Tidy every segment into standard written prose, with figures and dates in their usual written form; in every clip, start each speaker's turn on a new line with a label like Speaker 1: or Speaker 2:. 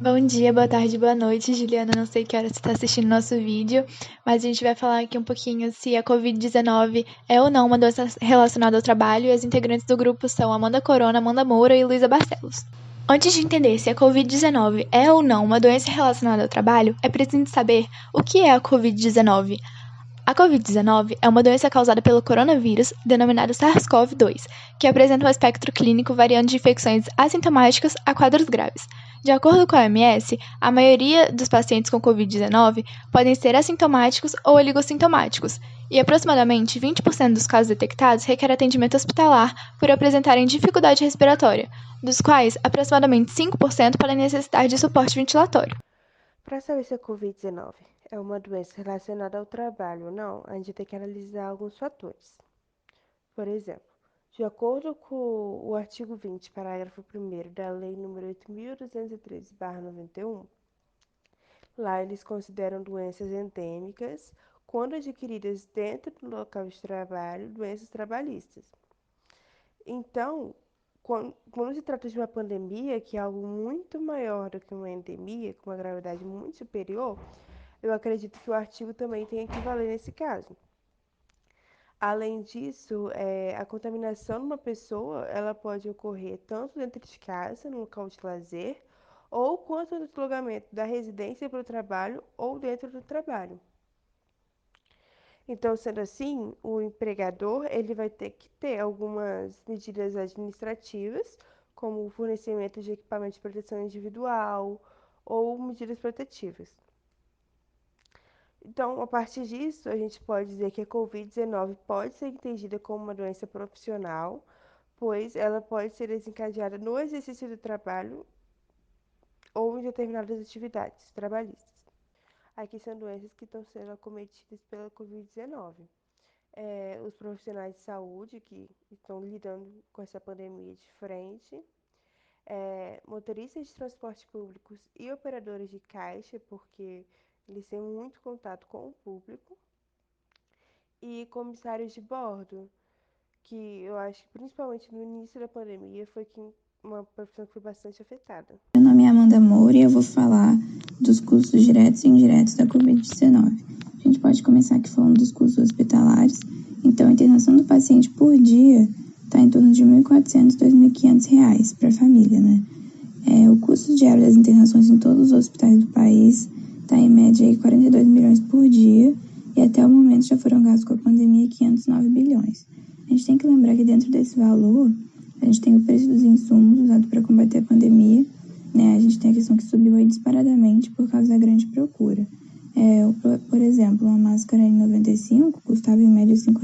Speaker 1: Bom dia, boa tarde, boa noite, Juliana. Não sei que hora você está assistindo nosso vídeo, mas a gente vai falar aqui um pouquinho se a Covid-19 é ou não uma doença relacionada ao trabalho, e as integrantes do grupo são Amanda Corona, Amanda Moura e Luísa Barcelos. Antes de entender se a Covid-19 é ou não uma doença relacionada ao trabalho, é preciso saber o que é a Covid-19. A Covid-19 é uma doença causada pelo coronavírus, denominado SARS-CoV-2, que apresenta um espectro clínico variando de infecções assintomáticas a quadros graves. De acordo com a OMS, a maioria dos pacientes com Covid-19 podem ser assintomáticos ou oligossintomáticos, e aproximadamente 20% dos casos detectados requer atendimento hospitalar por apresentarem dificuldade respiratória, dos quais aproximadamente 5% podem necessitar de suporte ventilatório.
Speaker 2: Para saber se a Covid-19 é uma doença relacionada ao trabalho ou não, a gente tem que analisar alguns fatores. Por exemplo, de acordo com o artigo 20, parágrafo 1º da Lei nº 8.213/91, lá eles consideram doenças endêmicas, quando adquiridas dentro do local de trabalho, doenças trabalhistas. Então, quando se trata de uma pandemia, que é algo muito maior do que uma endemia, com uma gravidade muito superior, eu acredito que o artigo também tem que valer nesse caso. Além disso, a contaminação de uma pessoa, ela pode ocorrer tanto dentro de casa, no local de lazer, ou quanto no deslocamento da residência para o trabalho ou dentro do trabalho. Então, sendo assim, o empregador ele vai ter que ter algumas medidas administrativas, como o fornecimento de equipamento de proteção individual ou medidas protetivas. Então, a partir disso, a gente pode dizer que a Covid-19 pode ser entendida como uma doença profissional, pois ela pode ser desencadeada no exercício do trabalho ou em determinadas atividades trabalhistas. Aqui são doenças que estão sendo acometidas pela Covid-19. Os profissionais de saúde que estão lidando com essa pandemia de frente, motoristas de transporte públicos e operadores de caixa, porque eles têm muito contato com o público, e comissários de bordo, que eu acho que principalmente no início da pandemia foi uma profissão que foi bastante afetada.
Speaker 3: Meu nome é Amanda Moura e eu vou falar dos custos diretos e indiretos da Covid-19. A gente pode começar aqui falando dos custos hospitalares. Então, a internação do paciente por dia está em torno de R$ 1.400 a R$ 2.500 para a família, né? O custo diário das internações em todos os hospitais do país está em média aí 42 milhões por dia e até o momento já foram gastos com a pandemia 509 bilhões. A gente tem que lembrar que dentro desse valor a gente tem o preço dos insumos usados para combater a pandemia, né? A gente tem a questão que subiu aí disparadamente por causa da grande procura. Por exemplo, uma máscara N95 custava em média R$ 5,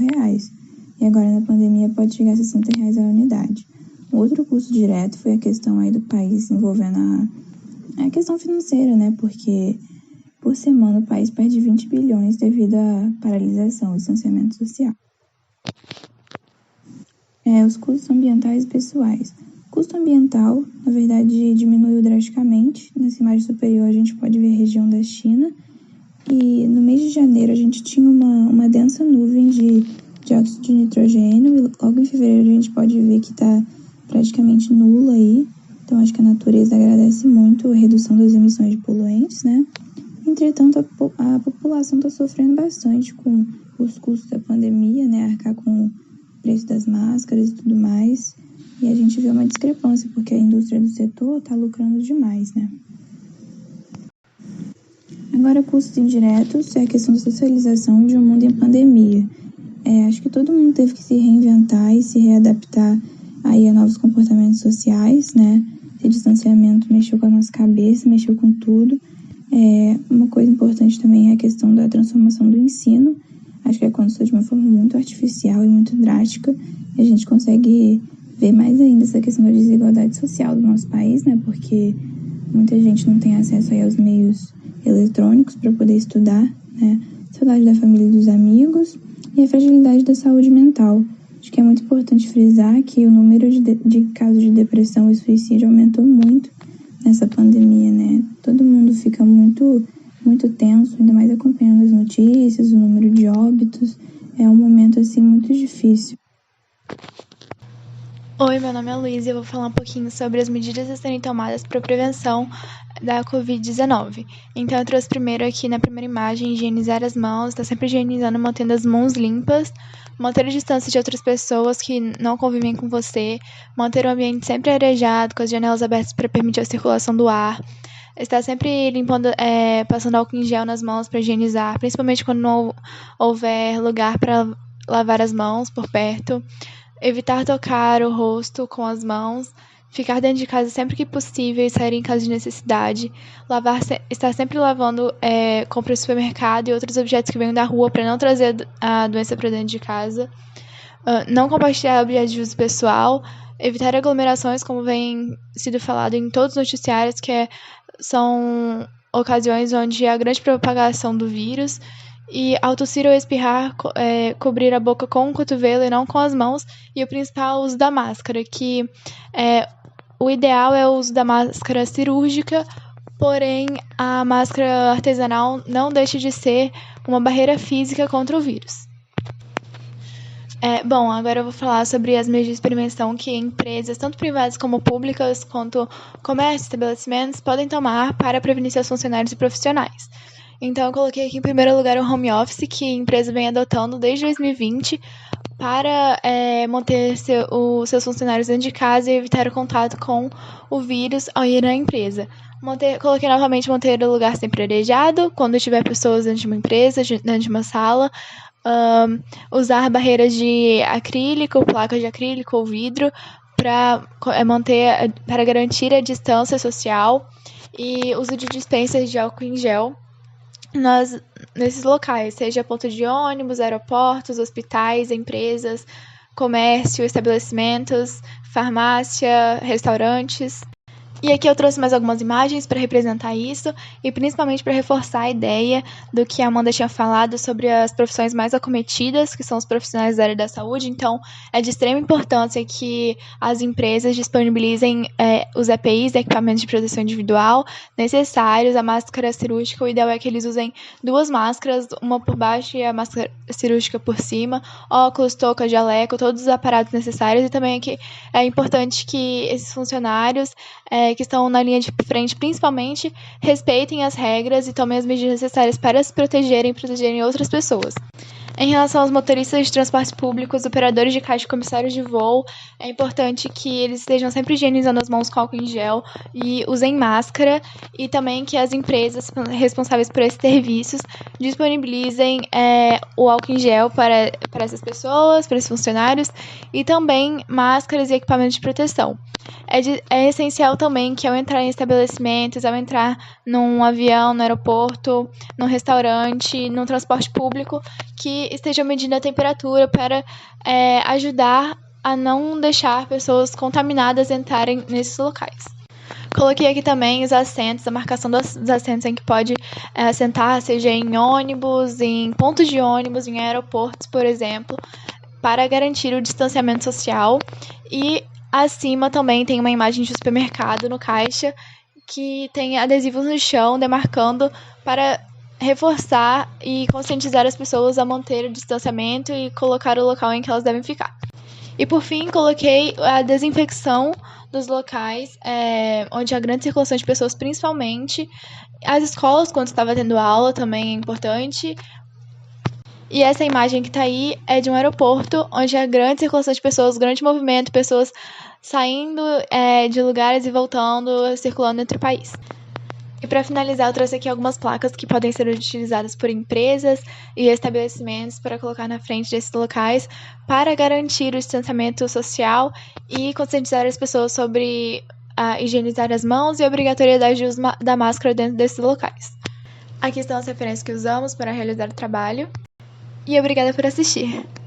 Speaker 3: e agora na pandemia pode chegar a R$ 60 a unidade. O outro custo direto foi a questão aí do país envolvendo a questão financeira, né? Porque por semana o país perde 20 bilhões devido à paralisação, ao distanciamento social. Os custos ambientais e pessoais. O custo ambiental, na verdade, diminuiu drasticamente. Nessa imagem superior a gente pode ver a região da China. E no mês de janeiro a gente tinha uma densa nuvem de dióxido de nitrogênio. E logo em fevereiro a gente pode ver que está praticamente nula aí. Então acho que a natureza agradece muito a redução das emissões de poluentes, né? Entretanto, a população está sofrendo bastante com os custos da pandemia, né? Arcar com o preço das máscaras e tudo mais. E a gente vê uma discrepância, porque a indústria do setor está lucrando demais, né? Agora, custos indiretos é a questão da socialização de um mundo em pandemia. Acho que todo mundo teve que se reinventar e se readaptar aí a novos comportamentos sociais, né? Esse distanciamento mexeu com a nossa cabeça, mexeu com tudo. Uma coisa importante também é a questão da transformação do ensino. Acho que aconteceu de uma forma muito artificial e muito drástica. E a gente consegue ver mais ainda essa questão da desigualdade social do nosso país, né? Porque muita gente não tem acesso aí aos meios eletrônicos para poder estudar, né? Saudade da família e dos amigos e a fragilidade da saúde mental. Acho que é muito importante frisar que o número de casos de depressão e suicídio aumentou muito nessa pandemia, né? Todo mundo fica muito tenso, ainda mais acompanhando as notícias, o número de óbitos. É um momento, assim, muito difícil.
Speaker 1: Oi, meu nome é Luísa e eu vou falar um pouquinho sobre as medidas a serem tomadas para a prevenção da Covid-19. Então, eu trouxe primeiro aqui na primeira imagem, higienizar as mãos, estar sempre higienizando, mantendo as mãos limpas, manter a distância de outras pessoas que não convivem com você, manter o ambiente sempre arejado, com as janelas abertas para permitir a circulação do ar, estar sempre limpando, passando álcool em gel nas mãos para higienizar, principalmente quando não houver lugar para lavar as mãos por perto. Evitar tocar o rosto com as mãos, ficar dentro de casa sempre que possível e sair em caso de necessidade, estar sempre lavando compras do supermercado e outros objetos que venham da rua para não trazer a doença para dentro de casa, não compartilhar objetos de uso pessoal, evitar aglomerações, como vem sido falado em todos os noticiários, são ocasiões onde há grande propagação do vírus. E ao tossir ou espirrar, cobrir a boca com o cotovelo e não com as mãos. E o principal, o uso da máscara, que o ideal é o uso da máscara cirúrgica, porém a máscara artesanal não deixa de ser uma barreira física contra o vírus. Bom, agora eu vou falar sobre as medidas de prevenção que empresas, tanto privadas como públicas, quanto comércio e estabelecimentos, podem tomar para prevenir seus funcionários e profissionais. Então, eu coloquei aqui em primeiro lugar o home office, que a empresa vem adotando desde 2020 para manter os seus funcionários dentro de casa e evitar o contato com o vírus ao ir na empresa. Coloquei novamente manter o lugar sempre arejado, quando tiver pessoas dentro de uma empresa, dentro de uma sala. Usar barreiras de acrílico, placas de acrílico ou vidro para garantir a distância social e uso de dispensas de álcool em gel nesses locais, seja ponto de ônibus, aeroportos, hospitais, empresas, comércio, estabelecimentos, farmácia, restaurantes. E aqui eu trouxe mais algumas imagens para representar isso e principalmente para reforçar a ideia do que a Amanda tinha falado sobre as profissões mais acometidas, que são os profissionais da área da saúde. Então, é de extrema importância que as empresas disponibilizem os EPIs, equipamentos de proteção individual, necessários, a máscara cirúrgica. O ideal é que eles usem 2 máscaras, uma por baixo e a máscara cirúrgica por cima, óculos, touca, jaleco, todos os aparatos necessários. E também aqui é importante que esses funcionários que estão na linha de frente, principalmente, respeitem as regras e tomem as medidas necessárias para se protegerem e protegerem outras pessoas. Em relação aos motoristas de transportes públicos, operadores de caixa e comissários de voo, é importante que eles estejam sempre higienizando as mãos com álcool em gel e usem máscara, e também que as empresas responsáveis por esses serviços disponibilizem o álcool em gel para essas pessoas, para esses funcionários, e também máscaras e equipamentos de proteção. É essencial também que ao entrar em estabelecimentos, ao entrar num avião, no aeroporto, num restaurante, num transporte público, que estejam medindo a temperatura para ajudar a não deixar pessoas contaminadas entrarem nesses locais. Coloquei aqui também os assentos, a marcação dos assentos em que pode assentar, seja em ônibus, em pontos de ônibus, em aeroportos, por exemplo, para garantir o distanciamento social. E acima também tem uma imagem de supermercado no caixa que tem adesivos no chão demarcando para reforçar e conscientizar as pessoas a manter o distanciamento e colocar o local em que elas devem ficar. E por fim, coloquei a desinfecção dos locais onde há grande circulação de pessoas, principalmente as escolas, quando estava tendo aula, também é importante. E essa imagem que está aí é de um aeroporto, onde há grande circulação de pessoas, grande movimento, pessoas saindo de lugares e voltando, circulando entre o país. E para finalizar, eu trouxe aqui algumas placas que podem ser utilizadas por empresas e estabelecimentos para colocar na frente desses locais para garantir o distanciamento social e conscientizar as pessoas sobre higienizar as mãos e a obrigatoriedade de uso da máscara dentro desses locais. Aqui estão as referências que usamos para realizar o trabalho. E obrigada por assistir!